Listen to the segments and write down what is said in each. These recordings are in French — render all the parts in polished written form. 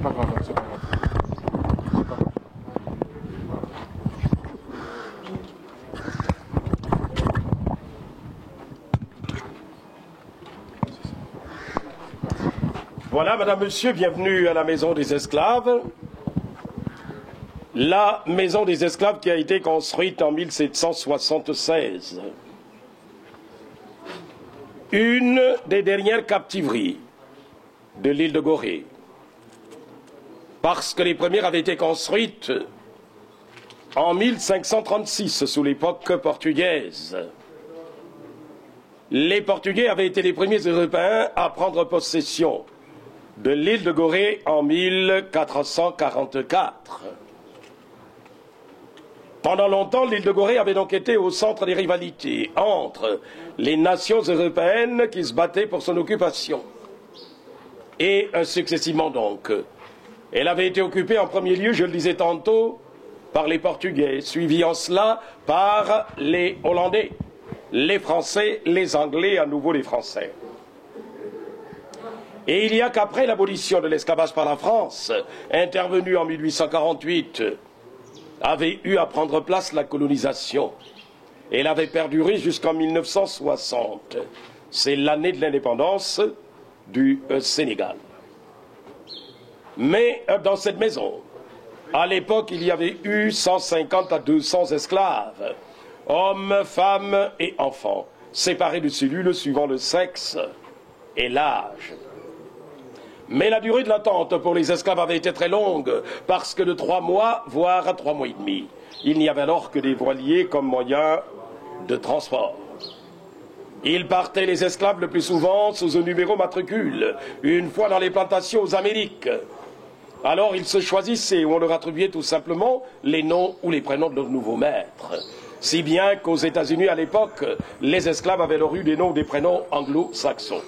pas grave, c'est pas grave. C'est pas grave. Voilà, madame, monsieur, bienvenue à la maison des esclaves. La maison des esclaves qui a été construite en 1776. Une des dernières captiveries de l'île de Gorée. Parce que les premières avaient été construites en 1536, sous l'époque portugaise. Les Portugais avaient été les premiers Européens à prendre possession de l'île de Gorée en 1444. Pendant longtemps, l'île de Gorée avait donc été au centre des rivalités entre les nations européennes qui se battaient pour son occupation. Et successivement donc, elle avait été occupée en premier lieu, je le disais tantôt, par les Portugais, suivie en cela par les Hollandais, les Français, les Anglais, à nouveau les Français. Et il n'y a qu'après l'abolition de l'esclavage par la France, intervenue en 1848, avait eu à prendre place la colonisation. Elle avait perduré jusqu'en 1960. C'est l'année de l'indépendance du Sénégal. Mais dans cette maison, à l'époque, il y avait eu 150 à 200 esclaves, hommes, femmes et enfants, séparés de cellules suivant le sexe et l'âge. Mais la durée de l'attente pour les esclaves avait été très longue, parce que de 3 mois, voire 3 mois et demi, il n'y avait alors que des voiliers comme moyen de transport. Ils partaient, les esclaves, le plus souvent sous un numéro matricule, une fois dans les plantations aux Amériques. Alors ils se choisissaient, ou on leur attribuait tout simplement les noms ou les prénoms de leurs nouveaux maîtres. Si bien qu'aux États-Unis, à l'époque, les esclaves avaient leur eu des noms ou des prénoms anglo-saxons.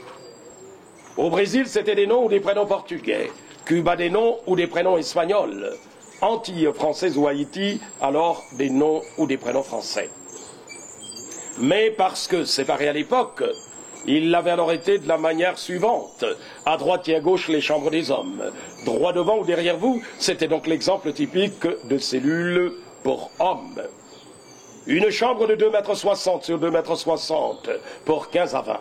Au Brésil, c'était des noms ou des prénoms portugais. Cuba, des noms ou des prénoms espagnols. Antilles françaises ou Haïti, alors des noms ou des prénoms français. Mais parce que, séparés à l'époque, ils l'avaient alors été de la manière suivante. À droite et à gauche, les chambres des hommes. Droit devant ou derrière vous, c'était donc l'exemple typique de cellule pour hommes. Une chambre de 2,60 m sur 2,60 m pour 15 à 20.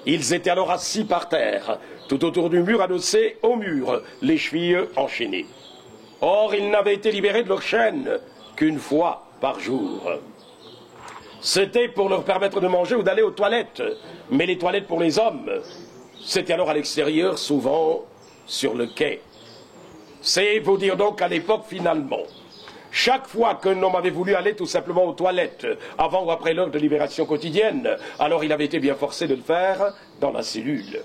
Ils étaient alors assis par terre, tout autour du mur adossé au mur, les chevilles enchaînées. Or, ils n'avaient été libérés de leur chaîne qu'une fois par jour. C'était pour leur permettre de manger ou d'aller aux toilettes. Mais les toilettes pour les hommes, c'était alors à l'extérieur, souvent sur le quai. C'est vous dire donc qu'à l'époque, finalement, chaque fois qu'un homme avait voulu aller tout simplement aux toilettes, avant ou après l'heure de libération quotidienne, alors il avait été bien forcé de le faire dans la cellule.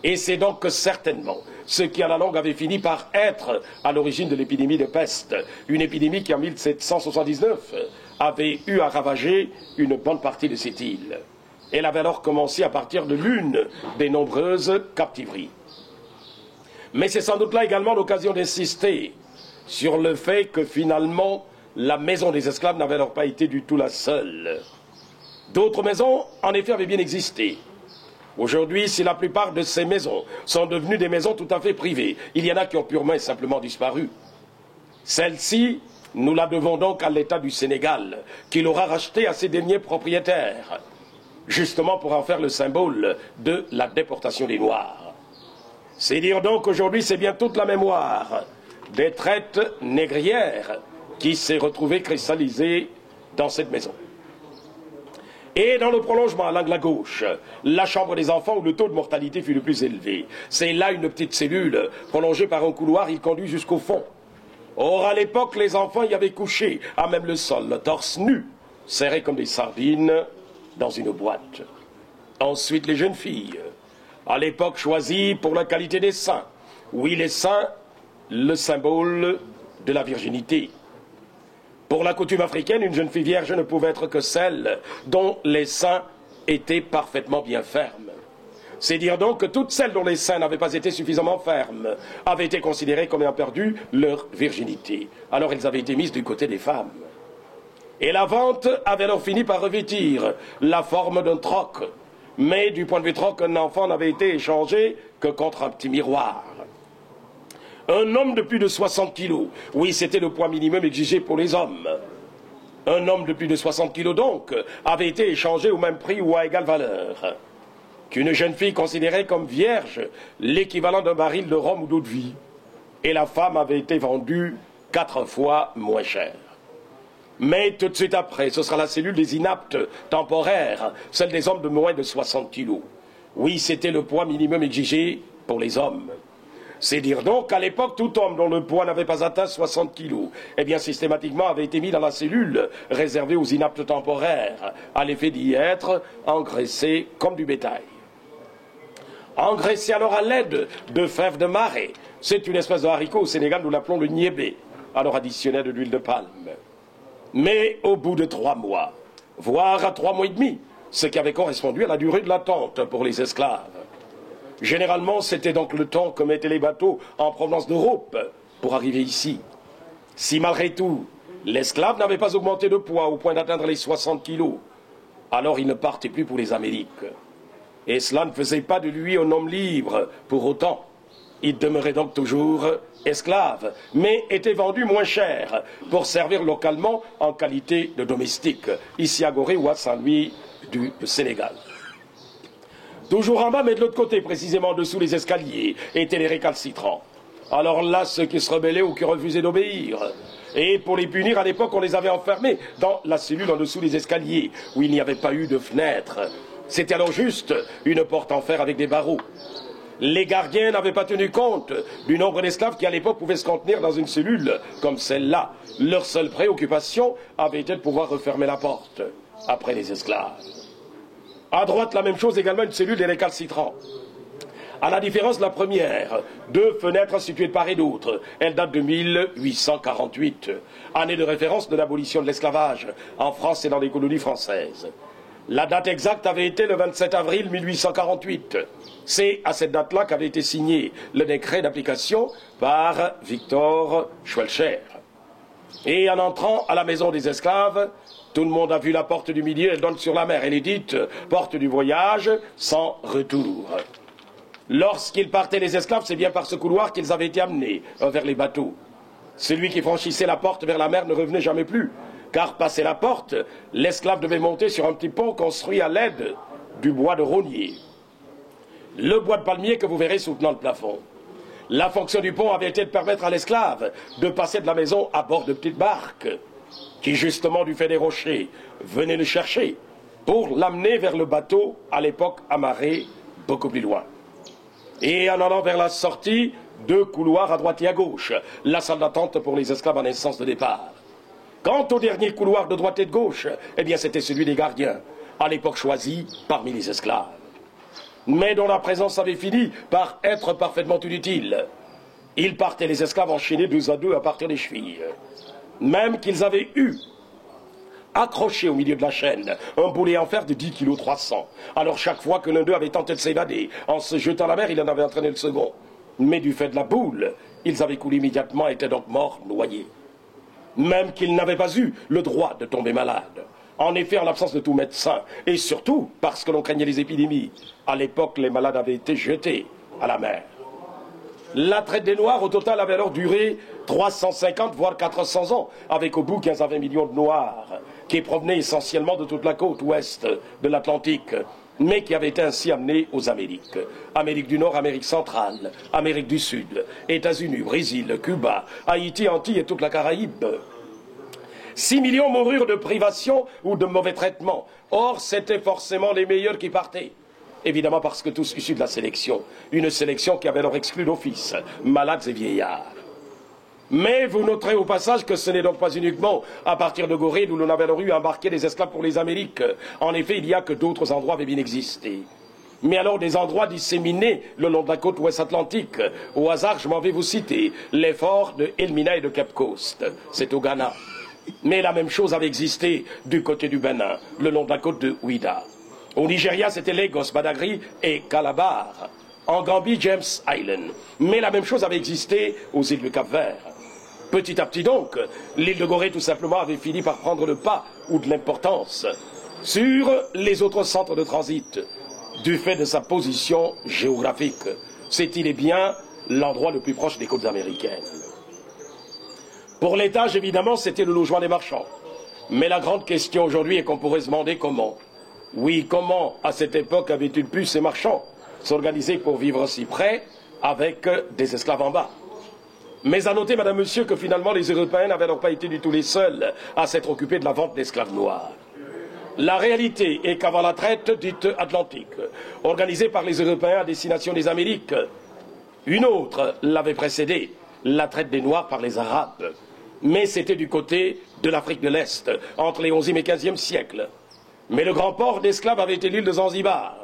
Et c'est donc certainement ce qui, à la longue, avait fini par être à l'origine de l'épidémie de peste. Une épidémie qui, en 1779, avait eu à ravager une bonne partie de cette île. Elle avait alors commencé à partir de l'une des nombreuses captiveries. Mais c'est sans doute là également l'occasion d'insister sur le fait que finalement, la maison des esclaves n'avait alors pas été du tout la seule. D'autres maisons, en effet, avaient bien existé. Aujourd'hui, si la plupart de ces maisons sont devenues des maisons tout à fait privées, il y en a qui ont purement et simplement disparu. Celle-ci, nous la devons donc à l'État du Sénégal, qui l'aura rachetée à ses derniers propriétaires, justement pour en faire le symbole de la déportation des Noirs. C'est dire donc qu'aujourd'hui, c'est bien toute la mémoire des traites négrières qui s'est retrouvée cristallisée dans cette maison. Et dans le prolongement, à l'angle à gauche, la chambre des enfants où le taux de mortalité fut le plus élevé. C'est là une petite cellule prolongée par un couloir, il conduit jusqu'au fond. Or, à l'époque, les enfants y avaient couché, à même le sol, le torse nu, serrés comme des sardines dans une boîte. Ensuite, les jeunes filles, à l'époque choisies pour la qualité des seins. Oui, les seins, le symbole de la virginité. Pour la coutume africaine, une jeune fille vierge ne pouvait être que celle dont les seins étaient parfaitement bien fermes. C'est dire donc que toutes celles dont les seins n'avaient pas été suffisamment fermes avaient été considérées comme ayant perdu leur virginité. Alors elles avaient été mises du côté des femmes. Et la vente avait alors fini par revêtir la forme d'un troc. Mais du point de vue troc, un enfant n'avait été échangé que contre un petit miroir. Un homme de plus de 60 kilos. Oui, c'était le poids minimum exigé pour les hommes. Un homme de plus de 60 kilos, donc, avait été échangé au même prix ou à égale valeur qu'une jeune fille considérée comme vierge, l'équivalent d'un baril de rhum ou d'eau de vie. Et la femme avait été vendue 4 fois moins cher. Mais tout de suite après, ce sera la cellule des inaptes temporaires, celle des hommes de moins de 60 kilos. Oui, c'était le poids minimum exigé pour les hommes. C'est dire donc qu'à l'époque, tout homme dont le poids n'avait pas atteint 60 kilos, eh bien systématiquement avait été mis dans la cellule réservée aux inaptes temporaires, à l'effet d'y être engraissé comme du bétail. Engraissé alors à l'aide de fèves de marée. C'est une espèce de haricot au Sénégal, nous l'appelons le niébé, alors additionné de l'huile de palme. Mais au bout de 3 mois, voire à 3 mois et demi, ce qui avait correspondu à la durée de l'attente pour les esclaves. Généralement, c'était donc le temps que mettaient les bateaux en provenance d'Europe pour arriver ici. Si malgré tout, l'esclave n'avait pas augmenté de poids au point d'atteindre les 60 kilos, alors il ne partait plus pour les Amériques. Et cela ne faisait pas de lui un homme libre pour autant. Il demeurait donc toujours esclave, mais était vendu moins cher pour servir localement en qualité de domestique, ici à Gorée ou à Saint-Louis du Sénégal. Toujours en bas, mais de l'autre côté, précisément en dessous les escaliers, étaient les récalcitrants. Alors là, ceux qui se rebellaient ou qui refusaient d'obéir. Et pour les punir, à l'époque, on les avait enfermés dans la cellule en dessous des escaliers, où il n'y avait pas eu de fenêtre. C'était alors juste une porte en fer avec des barreaux. Les gardiens n'avaient pas tenu compte du nombre d'esclaves qui à l'époque pouvaient se contenir dans une cellule comme celle-là. Leur seule préoccupation avait été de pouvoir refermer la porte après les esclaves. À droite, la même chose également, une cellule des récalcitrants. À la différence de la première, 2 fenêtres situées de part et d'autre. Elle date de 1848, année de référence de l'abolition de l'esclavage en France et dans les colonies françaises. La date exacte avait été le 27 avril 1848. C'est à cette date-là qu'avait été signé le décret d'application par Victor Schweitzer. Et en entrant à la maison des esclaves, tout le monde a vu la porte du milieu, elle donne sur la mer. Elle est dite porte du voyage sans retour. Lorsqu'ils partaient les esclaves, c'est bien par ce couloir qu'ils avaient été amenés vers les bateaux. Celui qui franchissait la porte vers la mer ne revenait jamais plus, car passé la porte, l'esclave devait monter sur un petit pont construit à l'aide du bois de rognier. Le bois de palmier que vous verrez soutenant le plafond. La fonction du pont avait été de permettre à l'esclave de passer de la maison à bord de petites barques, qui justement, du fait des rochers, venaient le chercher pour l'amener vers le bateau, à l'époque amarré beaucoup plus loin. Et en allant vers la sortie, 2 couloirs à droite et à gauche, la salle d'attente pour les esclaves en instance de départ. Quant au dernier couloir de droite et de gauche, eh bien c'était celui des gardiens, à l'époque choisi parmi les esclaves, mais dont la présence avait fini par être parfaitement inutile. Ils partaient les esclaves enchaînés 2 à 2 à partir des chevilles. Même qu'ils avaient eu accroché au milieu de la chaîne un boulet en fer de 10 kg 300. Alors chaque fois que l'un d'eux avait tenté de s'évader, en se jetant à la mer, il en avait entraîné le second. Mais du fait de la boule, ils avaient coulé immédiatement et étaient donc morts noyés. Même qu'ils n'avaient pas eu le droit de tomber malades. En effet, en l'absence de tout médecin, et surtout parce que l'on craignait les épidémies, à l'époque, les malades avaient été jetés à la mer. La traite des Noirs, au total, avait alors duré 350, voire 400 ans, avec au bout 15 à 20 millions de Noirs, qui provenaient essentiellement de toute la côte ouest de l'Atlantique, mais qui avaient été ainsi amenés aux Amériques. Amérique du Nord, Amérique centrale, Amérique du Sud, États-Unis, Brésil, Cuba, Haïti, Antilles et toute la Caraïbe. 6 millions moururent de privation ou de mauvais traitements. Or, c'était forcément les meilleurs qui partaient. Évidemment parce que tous issus de la sélection. Une sélection qui avait alors exclu d'office malades et vieillards. Mais vous noterez au passage que ce n'est donc pas uniquement à partir de Gorée où l'on avait alors eu à embarquer des esclaves pour les Amériques. En effet, il y a que d'autres endroits avaient bien existé. Mais alors des endroits disséminés le long de la côte ouest atlantique. Au hasard, je m'en vais vous citer les forts de Elmina et de Cape Coast. C'est au Ghana. Mais la même chose avait existé du côté du Bénin, le long de la côte de Ouida. Au Nigeria, c'était Lagos, Badagry et Calabar. En Gambie, James Island. Mais la même chose avait existé aux îles du Cap-Vert. Petit à petit donc, l'île de Gorée tout simplement avait fini par prendre le pas ou de l'importance sur les autres centres de transit, du fait de sa position géographique. Cette île est bien l'endroit le plus proche des côtes américaines. Pour l'étage, évidemment, c'était le logement des marchands. Mais la grande question aujourd'hui est qu'on pourrait se demander comment. Oui, comment, à cette époque, avaient-ils pu, ces marchands, s'organiser pour vivre si près avec des esclaves en bas? Mais à noter, madame, monsieur, que finalement, les Européens n'avaient alors pas été du tout les seuls à s'être occupés de la vente d'esclaves noirs. La réalité est qu'avant la traite dite atlantique, organisée par les Européens à destination des Amériques, une autre l'avait précédée, la traite des Noirs par les Arabes. Mais c'était du côté de l'Afrique de l'Est, entre les XIe et XVe siècles. Mais le grand port d'esclaves avait été l'île de Zanzibar.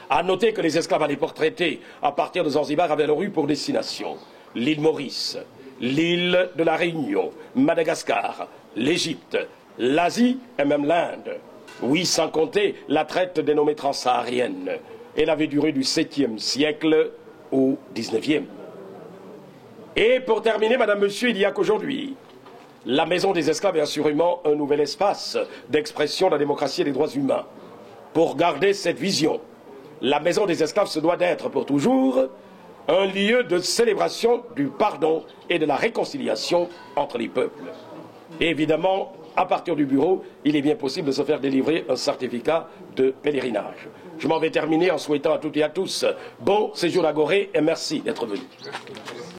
À noter que les esclaves à l'époque traités à partir de Zanzibar avaient alors eu pour destination l'île Maurice, l'île de la Réunion, Madagascar, l'Égypte, l'Asie et même l'Inde. Oui, sans compter la traite dénommée transsaharienne. Elle avait duré du 7e siècle au 19e. Et pour terminer, madame, monsieur, il y a qu'aujourd'hui, la maison des esclaves est assurément un nouvel espace d'expression de la démocratie et des droits humains. Pour garder cette vision, la maison des esclaves se doit d'être pour toujours un lieu de célébration du pardon et de la réconciliation entre les peuples. Et évidemment, à partir du bureau, il est bien possible de se faire délivrer un certificat de pèlerinage. Je m'en vais terminer en souhaitant à toutes et à tous bon séjour à Gorée et merci d'être venus.